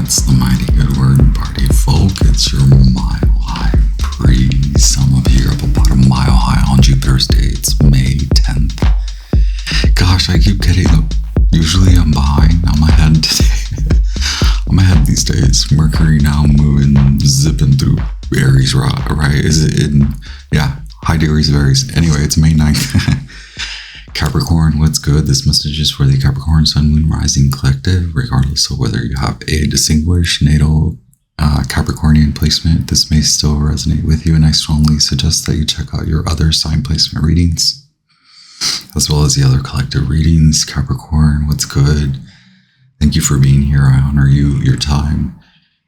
That's the mighty good word, party folk. It's your mile high breeze. I'm up here up about a mile high on Jupiter's day. It's May 10th. Gosh, I keep getting up. Usually I'm behind. I'm ahead today. I'm ahead these days. Mercury now moving, zipping through Aries, right? Is it in? Yeah, high degrees of Aries. Anyway, it's May 9th. Capricorn, what's good? This message is for the Capricorn Sun, Moon, Rising Collective, regardless of whether you have a distinguished natal Capricornian placement. This may still resonate with you, and I strongly suggest that you check out your other sign placement readings, as well as the other collective readings. Capricorn, what's good? Thank you for being here. I honor you, your time,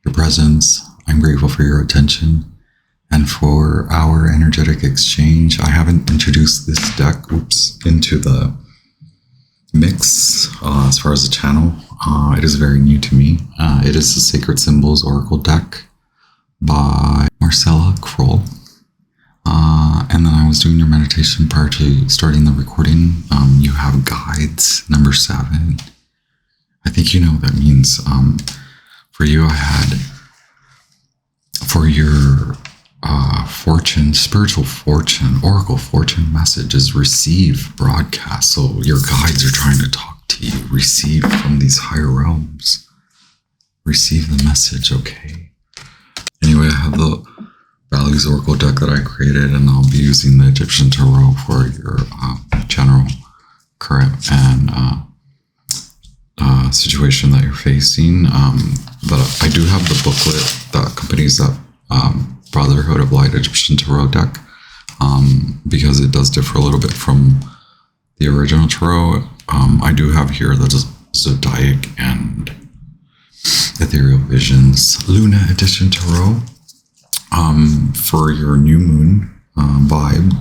your presence. I'm grateful for your attention and for our energetic exchange. I haven't introduced this deck, into the mix as far as the channel. It is very new to me. It is the Sacred Symbols Oracle deck by Marcella Kroll. And then I was doing your meditation prior to starting the recording. You have guides, number 7. I think you know what that means. For you, I had for your fortune, spiritual fortune, oracle fortune messages, receive broadcast. So your guides are trying to talk to you. Receive from these higher realms. Receive the message, okay? Anyway, I have the Values Oracle deck that I created, and I'll be using the Egyptian Tarot for your general, current, and situation that you're facing. But I do have the booklet that accompanies that Brotherhood of Light Egyptian Tarot deck, because it does differ a little bit from the original tarot. I do have here the Zodiac and Ethereal Visions Lunar Edition Tarot for your new moon vibe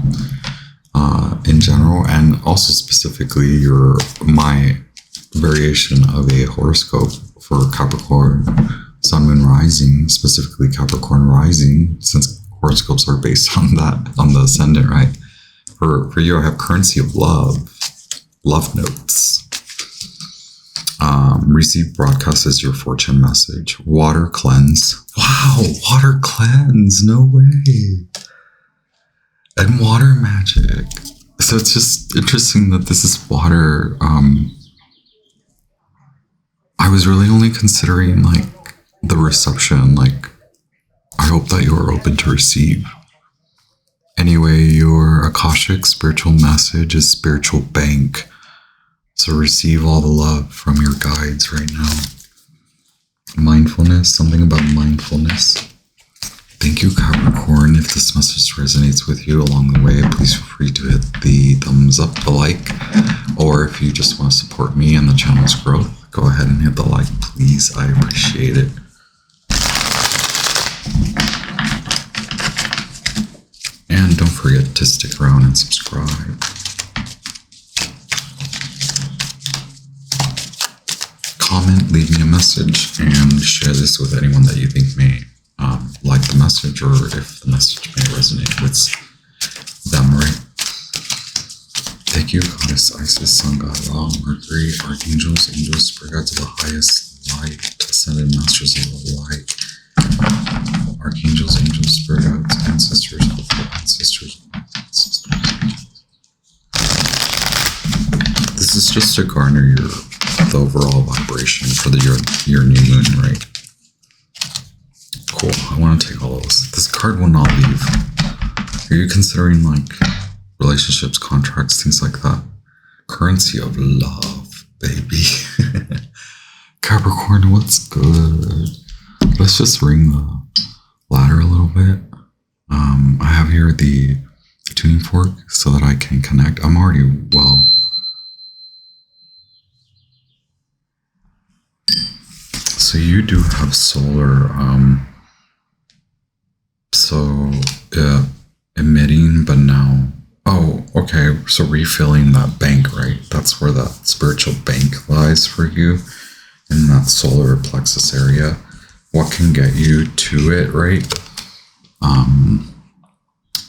in general, and also specifically my variation of a horoscope for Capricorn Sun, Moon, Rising, specifically Capricorn Rising, since horoscopes are based on that, on the ascendant, right? For you, I have Currency of Love, Love Notes. Receive broadcast as your fortune message. Water Cleanse. Wow, Water Cleanse, no way. And Water Magic. So it's just interesting that this is water. I was really only considering like the reception, like I hope that you are open to receive. Anyway, your Akashic spiritual message is spiritual bank. So receive all the love from your guides right now. Mindfulness, something about mindfulness. Thank you, Capricorn. If this message resonates with you along the way, please feel free to hit the thumbs up, the like, or if you just want to support me and the channel's growth, go ahead and hit the like, please. I appreciate it. And don't forget to stick around and subscribe. Comment, leave me a message, and share this with anyone that you think may like the message, or if the message may resonate with them, right? Thank you, Goddess Isis, Sun God Ra, Mercury, Archangels, Angels, Spirit Guides of the highest light, Ascended Masters of the Light, Archangels, Angels, Spirit Guides, Ancestors, Ancestors. This is just to garner the overall vibration for your new moon, right? Cool. I want to take all of this. This card will not leave. Are you considering like relationships, contracts, things like that? Currency of Love, baby. Capricorn, what's good? Let's just ring the ladder a little bit. I have here the tuning fork so that I can connect. I'm already well. So you do have solar, emitting, but now, oh, okay, so refilling that bank, right? That's where that spiritual bank lies for you, in that solar plexus area. What can get you to it, right?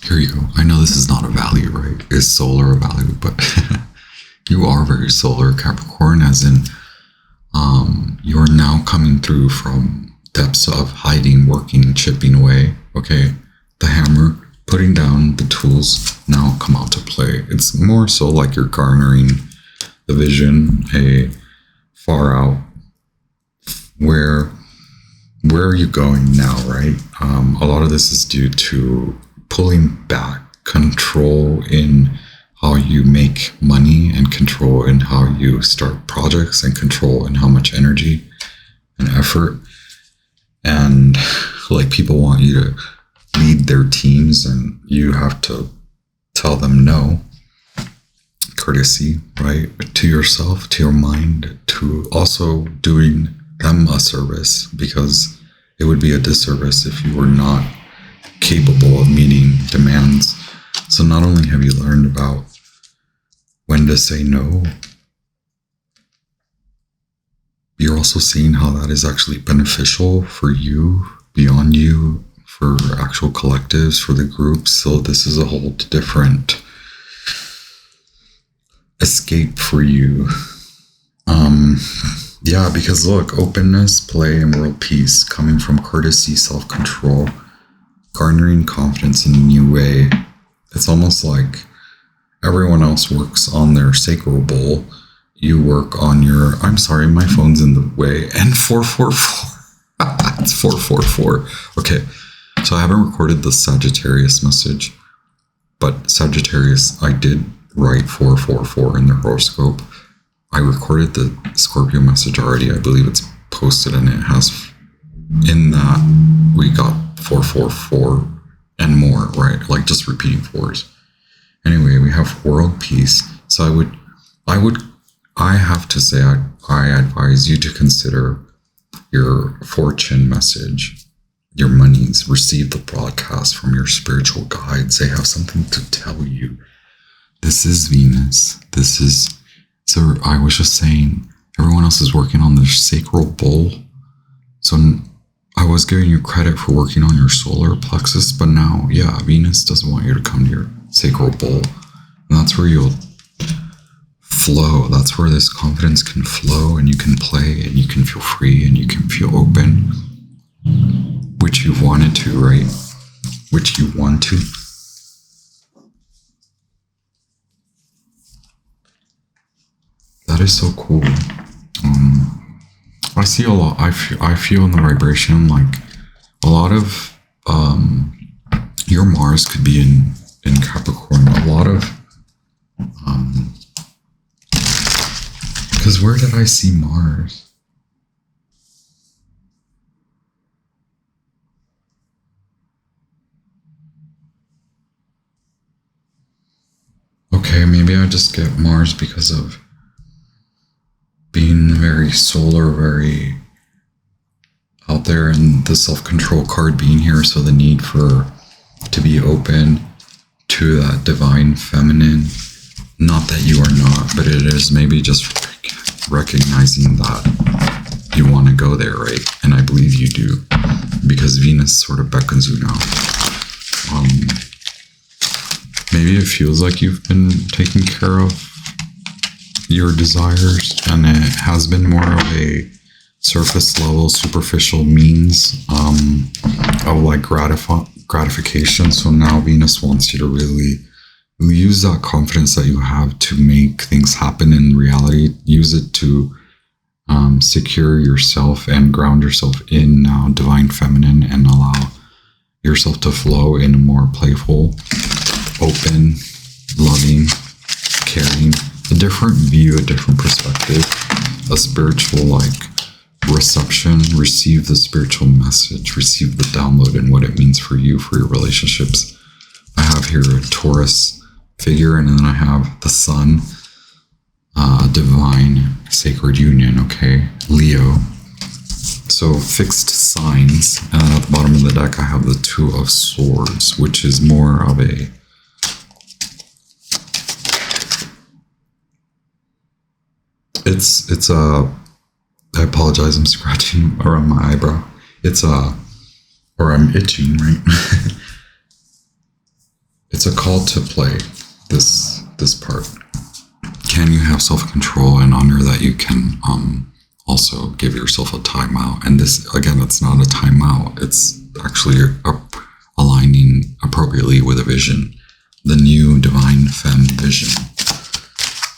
Here you go. I know this is not a value, right? Is solar a value? But you are very solar, Capricorn, as in You're now coming through from depths of hiding, working, chipping away. Okay, the hammer, putting down the tools now come out to play. It's more so like you're garnering the vision, a far out. Where are you going now, right? A lot of this is due to pulling back, control in how you make money, and control in how you start projects, and control in how much energy and effort. And like, people want you to lead their teams, and you have to tell them no. Courtesy, right? To yourself, to your mind, to also doing them a service, because it would be a disservice if you were not capable of meeting demands. So not only have you learned about when to say no, you're also seeing how that is actually beneficial for you, beyond you, for actual collectives, for the groups. So this is a whole different escape for you. Yeah, because look, openness, play, and world peace, coming from courtesy, self-control, garnering confidence in a new way. It's almost like everyone else works on their sacral bowl. You work on your, I'm sorry, my phone's in the way, and 444. It's 444. Okay, so I haven't recorded the Sagittarius message, but Sagittarius, I did write 444 in the horoscope. I recorded the Scorpio message already. I believe it's posted, and it has, in that, we got 444 and more, right? Like just repeating fours. Anyway, we have world peace. So I have to say, I advise you to consider your fortune message, your monies. Receive the broadcast from your spiritual guides. They have something to tell you. This is Venus. So I was just saying, everyone else is working on their sacral bowl. So I was giving you credit for working on your solar plexus, but now, yeah, Venus doesn't want you to come to your sacral bowl. And that's where you'll flow. That's where this confidence can flow, and you can play, and you can feel free, and you can feel open, which you wanted to, right? Which you want to. That is so cool. I see a lot. I feel in the vibration like a lot of your Mars could be in Capricorn. A lot of because where did I see Mars? Okay, maybe I just get Mars because of being very solar, very out there, and the self-control card being here. So the need to be open to that divine feminine. Not that you are not, but it is maybe just recognizing that you want to go there, right? And I believe you do, because Venus sort of beckons you now. Maybe it feels like you've been taking care of your desires, and it has been more of a surface level, superficial means of like gratification. So now Venus wants you to really use that confidence that you have to make things happen in reality. Use it to secure yourself and ground yourself in divine feminine, and allow yourself to flow in a more playful, open, loving, caring, a different view, a different perspective, a spiritual reception. Receive the spiritual message, receive the download and what it means for you, for your relationships. I have here a Taurus figure, and then I have the sun, divine sacred union, okay? Leo. So fixed signs, and at the bottom of the deck I have the Two of Swords, which is more of a it's a, I apologize, I'm scratching around my eyebrow. Or I'm itching, right? It's a call to play, this part. Can you have self-control and honor that you can also give yourself a timeout. And this, again, it's not a timeout. It's actually aligning appropriately with a vision, the new divine femme vision.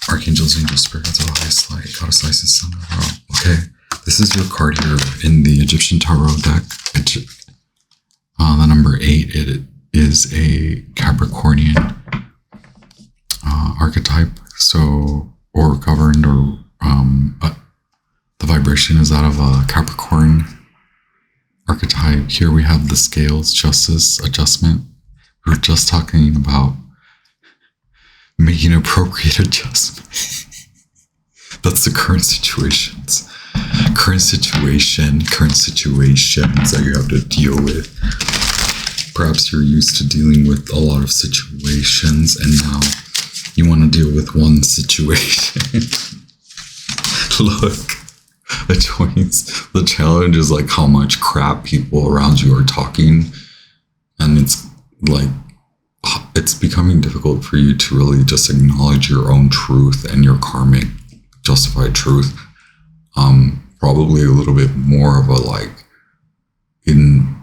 Archangels, angels, spirits, the highest light, goddess Isis, sun of Ra. Okay, this is your card here in the Egyptian Tarot deck. The number 8, it is a Capricornian archetype, so, or governed, or the vibration is that of a Capricorn archetype. Here we have the scales, justice, adjustment. We were just talking about making appropriate adjustment. That's the current situations that you have to deal with. Perhaps you're used to dealing with a lot of situations, and now you want to deal with one situation. Look, the challenge is like how much crap people around you are talking, and it's like it's becoming difficult for you to really just acknowledge your own truth and your karmic justified truth. Probably a little bit more of a like in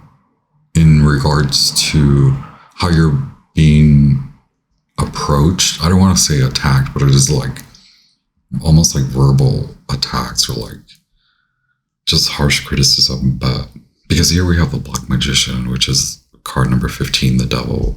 regards to how you're being approached. I don't want to say attacked, but it is like almost like verbal attacks or like just harsh criticism. But because here we have the Black Magician, which is card number 15, the devil,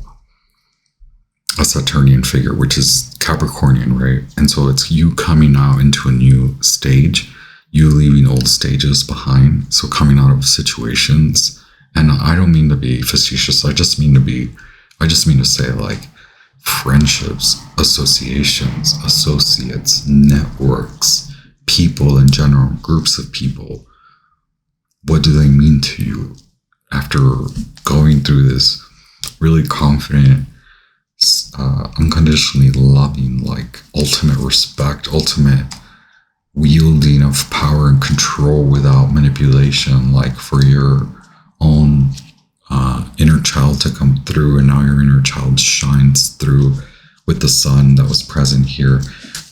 a Saturnian figure, which is Capricornian, right? And so it's you coming out into a new stage, you leaving old stages behind. So coming out of situations, and I don't mean to be facetious. I just mean to say like friendships, associations, associates, networks, people in general, groups of people. What do they mean to you after going through this really confident, unconditionally loving, like ultimate respect, ultimate wielding of power and control without manipulation, like for your own inner child to come through, and now your inner child shines through with the sun that was present here,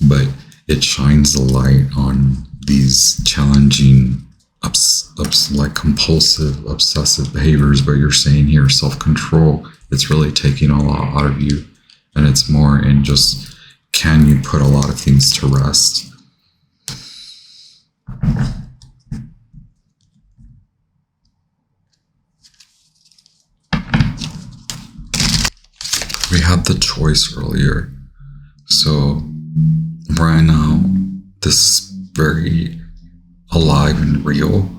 but it shines the light on these challenging like compulsive, obsessive behaviors. But you're saying here self-control, it's really taking a lot out of you, and it's more in just, can you put a lot of things to rest? We had the choice earlier, so right now this is very alive and real,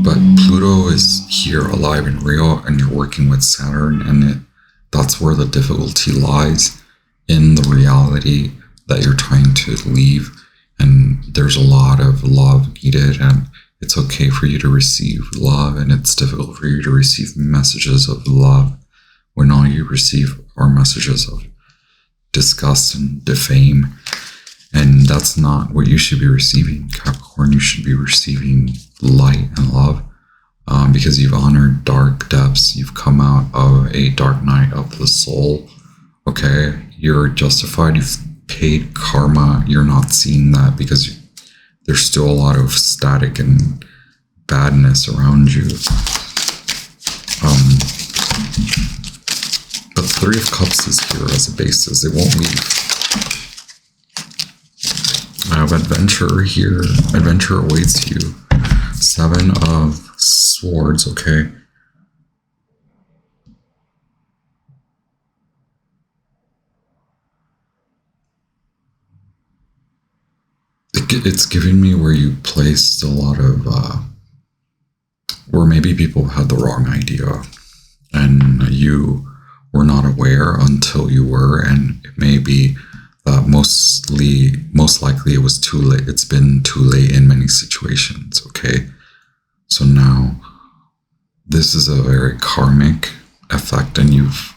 but Pluto is here alive and real, and you're working with Saturn, and that's where the difficulty lies, in the reality that you're trying to leave. And there's a lot of love needed, and it's okay for you to receive love, and it's difficult for you to receive messages of love when all you receive are messages of disgust and defame. And that's not what you should be receiving, Capricorn. You should be receiving light and love, because you've honored dark depths. You've come out of a dark night of the soul. Okay, you're justified. You've paid karma. You're not seeing that because there's still a lot of static and badness around you. But the Three of Cups is here as a basis. It won't leave. I have adventure here. Adventure awaits you. Seven of Swords, okay. It's giving me where you placed a lot of, where maybe people had the wrong idea and you were not aware until you were, and it may be that most likely it was too late. It's been too late in many situations, okay? So now this is a very karmic effect, and you've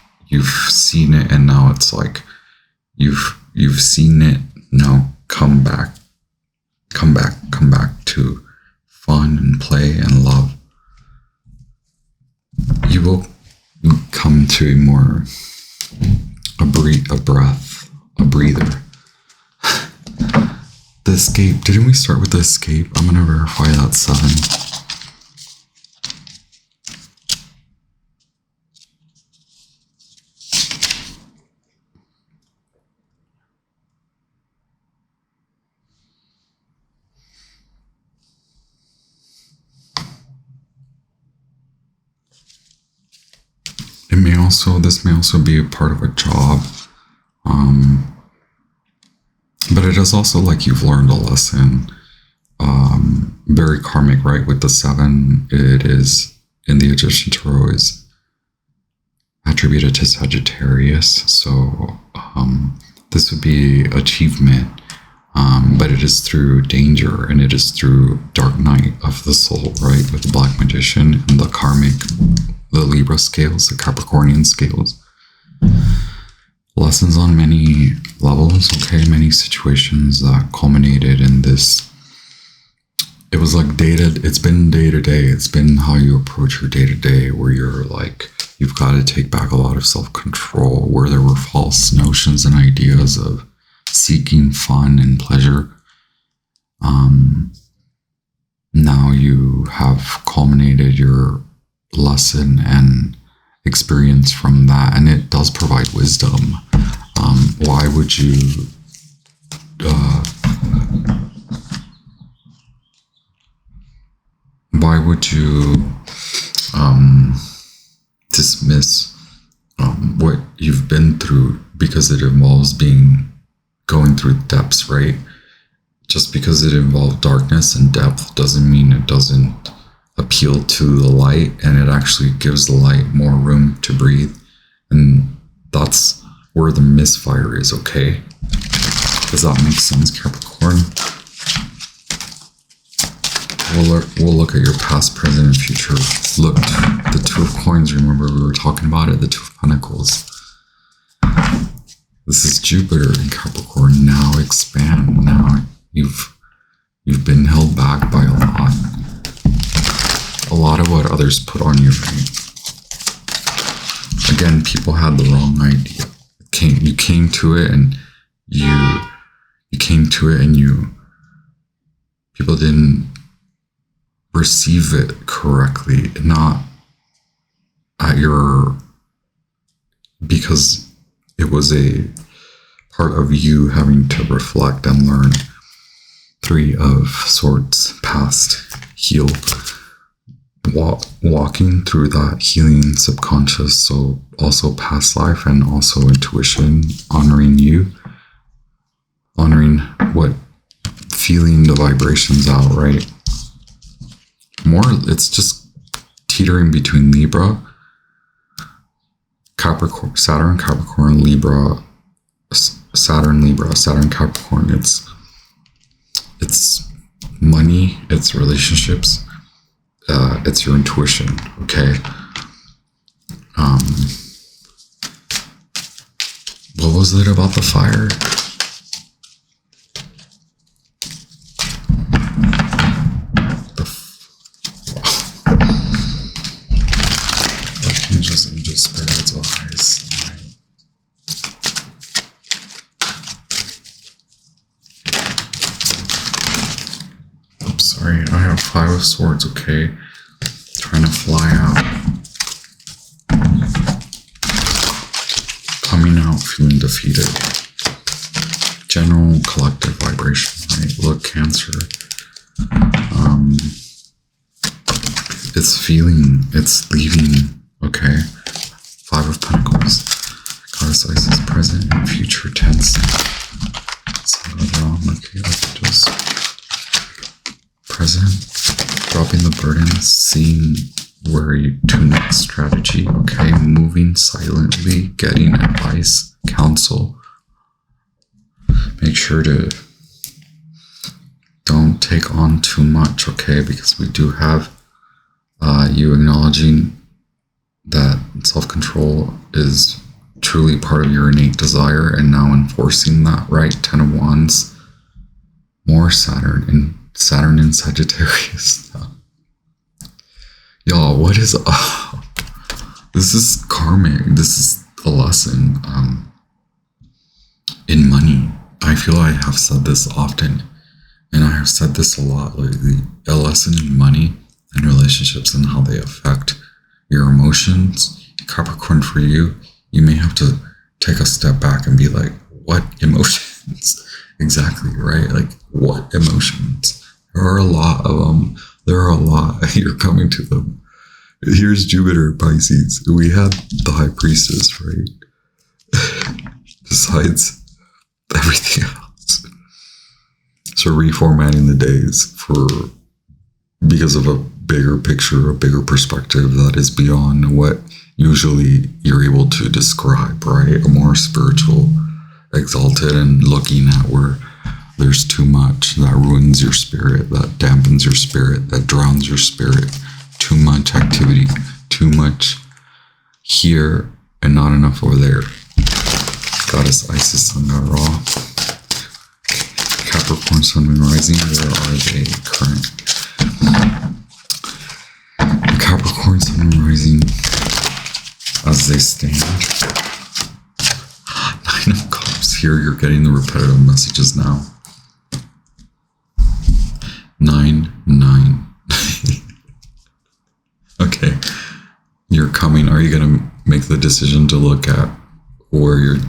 seen it, and now it's like you've seen it. Now come back to fun and play and love. You will come to a breather. escape. Didn't we start with the escape? I'm gonna verify that 7. This may also be a part of a job, but it is also like you've learned a lesson, very karmic, right? With the 7, it is in the Egyptian tarot is attributed to Sagittarius, so this would be achievement, but it is through danger, and it is through dark night of the soul, right? With the Black Magician and the karmic, the Libra scales, the Capricornian scales. Lessons on many levels, okay? Many situations that culminated in this. It was like it's been day to day. It's been how you approach your day to day, where you're like, you've got to take back a lot of self-control, where there were false notions and ideas of seeking fun and pleasure. Now you have culminated your lesson and experience from that, and it does provide wisdom. Why would you dismiss what you've been through, because it involves going through depths, right? Just because it involved darkness and depth doesn't mean it doesn't appeal to the light, and it actually gives the light more room to breathe. And that's where the misfire is, okay? Does that make sense, Capricorn? We'll look at your past, present, and future. Look, the 2 of Coins, remember we were talking about it, the 2 of Pentacles. This is Jupiter in Capricorn. Now expand. Now you've been held back by a lot of what others put on you, right? Again, people had the wrong idea. You came to it, and people didn't receive it correctly, not because it was a part of you having to reflect and learn. 3 of Swords, past, heal. Walking through that healing subconscious, so also past life and also intuition, honoring you, honoring what, feeling the vibrations out, right? It's just teetering between Libra, Capricorn, Saturn, Capricorn, Libra, Saturn, Libra, Saturn, Capricorn. It's money, it's relationships, it's your intuition, okay? What was it about the fire? Angel spirits, eyes. Oops, sorry, I have 5 of Swords, okay? Trying to fly out. Coming out feeling defeated. General collective vibration, right? Look, Cancer. It's leaving, okay? 5 of Pentacles. Goddess Isis, present and future tense. Okay, just present, dropping the burdens, seeing where to next strategy, okay? Moving silently, getting advice, counsel. Make sure to don't take on too much, okay? Because we do have you acknowledging that self-control is truly part of your innate desire, and now enforcing that, right? 10 of Wands, more Saturn in Sagittarius. Y'all, what is this is karmic. This is a lesson in money. I feel I have said this often. And I have said this a lot lately, a lesson in money and relationships and how they affect your emotions. Capricorn, for you, you may have to take a step back and be like, what emotions? Exactly, right? Like, what emotions? There are a lot of them. There are a lot. You're coming to them. Here's Jupiter, Pisces. We had the High Priestess, right? Besides everything else. So reformatting the days because of a bigger picture, a bigger perspective that is beyond what usually you're able to describe, right? A more spiritual, exalted, and looking at where there's too much that ruins your spirit, that dampens your spirit, that drowns your spirit. Too much activity, too much here and not enough over there. Goddess Isis, Sun God Ra. Capricorn, Sun, Moon, Rising, where are they current? Capricorn, Sun, Moon, Rising, as they stand. 9 of Cups. Here you're getting the repetitive messages now. 9, 9. Okay. You're coming. Are you going to make the decision to look at where you're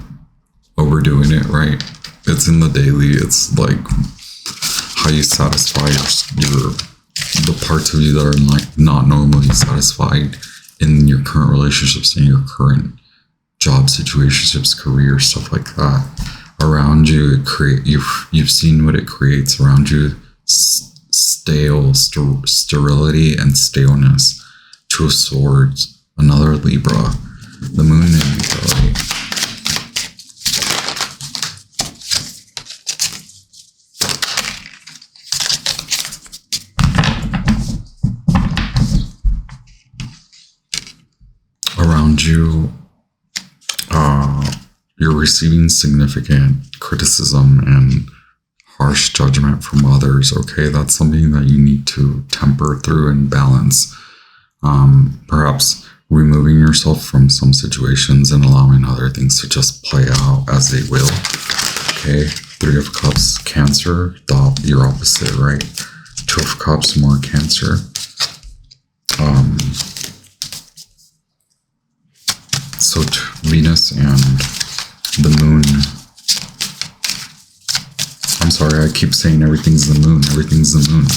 overdoing it, right? It's in the daily. It's like how you satisfy the parts of you that are like not normally satisfied in your current relationships, in your current job situationships, career, stuff like that. Around you, you've seen what it creates around you. Sterility and staleness. 2 of Swords, another Libra, the Moon in Libra, right? Around you, you're receiving significant criticism and harsh judgment from others, okay? That's something that you need to temper through and balance. Perhaps removing yourself from some situations and allowing other things to just play out as they will. Okay, 3 of Cups, Cancer, your opposite, right? 2 of Cups, more Cancer. So Venus and the Moon. I'm sorry, I keep saying everything's the Moon. Everything's the Moon.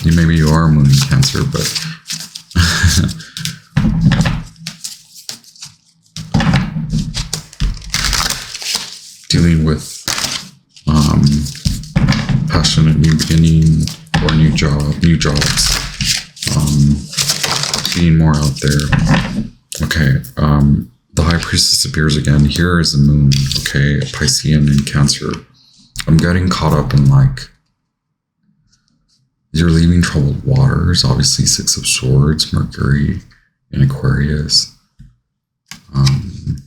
Maybe you are Moon in Cancer, but dealing with passionate new beginning or new jobs, being more out there. Okay, the High Priestess appears again. Here is the Moon, okay, Piscean in Cancer. I'm getting caught up in like, you're leaving troubled waters, obviously 6 of Swords, Mercury in Aquarius. And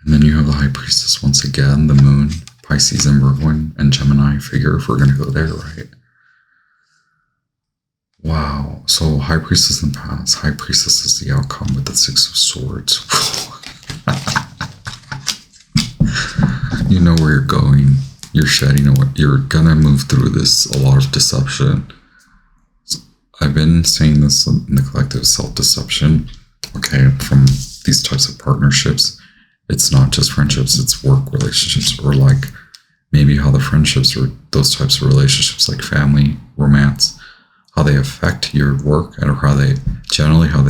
then you have the High Priestess once again, the Moon, Pisces and Virgo and Gemini. Figure if we're going to go there, right? Wow. So High Priestess in the past, High Priestess is the outcome with the 6 of Swords. You know where you're going. You're shedding away. You're gonna move through this, a lot of deception. I've been saying this in the collective, self-deception, okay, from these types of partnerships. It's not just friendships, it's work relationships, or like maybe how the friendships or those types of relationships like family, romance, how they affect your work and how they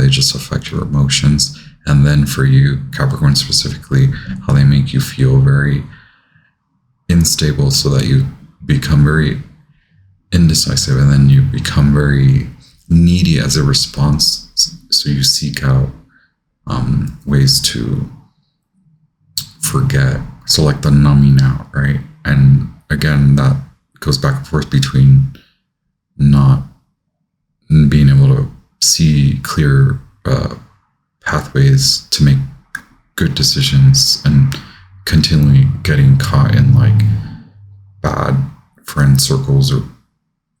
just affect your emotions. And then for you, Capricorn specifically, how they make you feel very unstable so that you become very indecisive and then you become very needy as a response. So you seek out ways to forget. So like the numbing out, right? And again, that goes back and forth between not being able to see clear pathways to make good decisions and continually getting caught in like bad friend circles or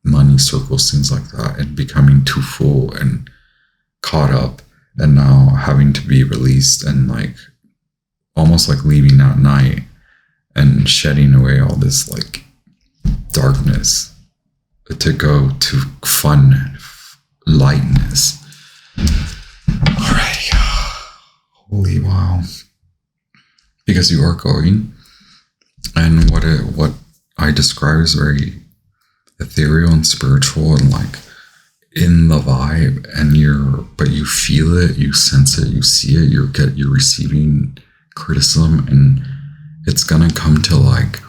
money circles, things like that, and becoming too full and caught up, and now having to be released and like almost like leaving at night and shedding away all this like darkness to go to fun, lightness. All right. Holy wow. Because you are going, and what I describe is very ethereal and spiritual and like in the vibe, and but you feel it, you sense it, you see it, you're receiving criticism, and it's gonna come to like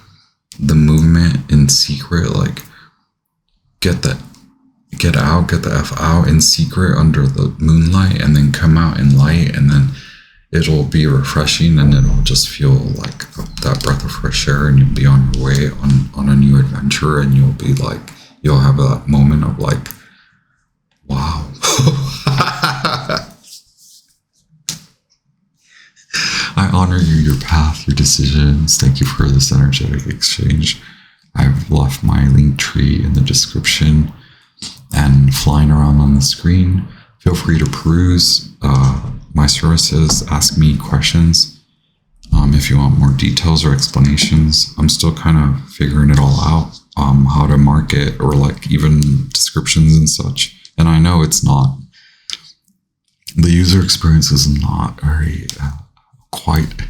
the movement in secret, like get the F out in secret under the moonlight, and then come out in light, and then it'll be refreshing, and it'll just feel like that breath of fresh air, and you'll be on your way on a new adventure, and you'll have that moment of like, wow. I honor you, your path, your decisions. Thank you for this energetic exchange. I've left my link tree in the description and flying around on the screen. Feel free to peruse my services, ask me questions if you want more details or explanations. I'm still kind of figuring it all out, how to market or like even descriptions and such. And I know it's not, the user experience is not very quite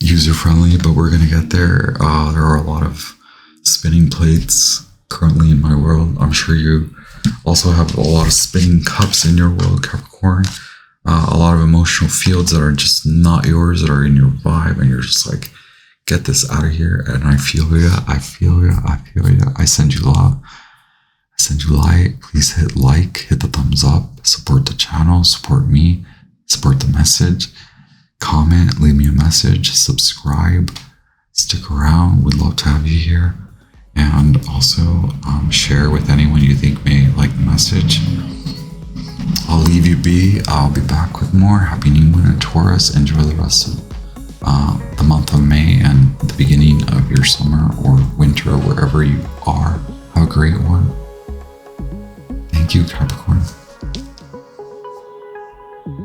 user-friendly, but we're going to get there. There are a lot of spinning plates currently in my world. I'm sure you also have a lot of spinning cups in your world, Capricorn. A lot of emotional fields that are just not yours, that are in your vibe, and you're just like, get this out of here. And I feel you, I feel you, I feel you. I send you love. I send you light. Please hit like, hit the thumbs up, support the channel, support me, support the message. Comment, leave me a message, subscribe, stick around. We'd love to have you here. And also share with anyone you think may like the message. I'll leave you be. I'll be back with more. Happy New Moon in Taurus. Enjoy the rest of the month of May and the beginning of your summer or winter, wherever you are. Have a great one. Thank you, Capricorn.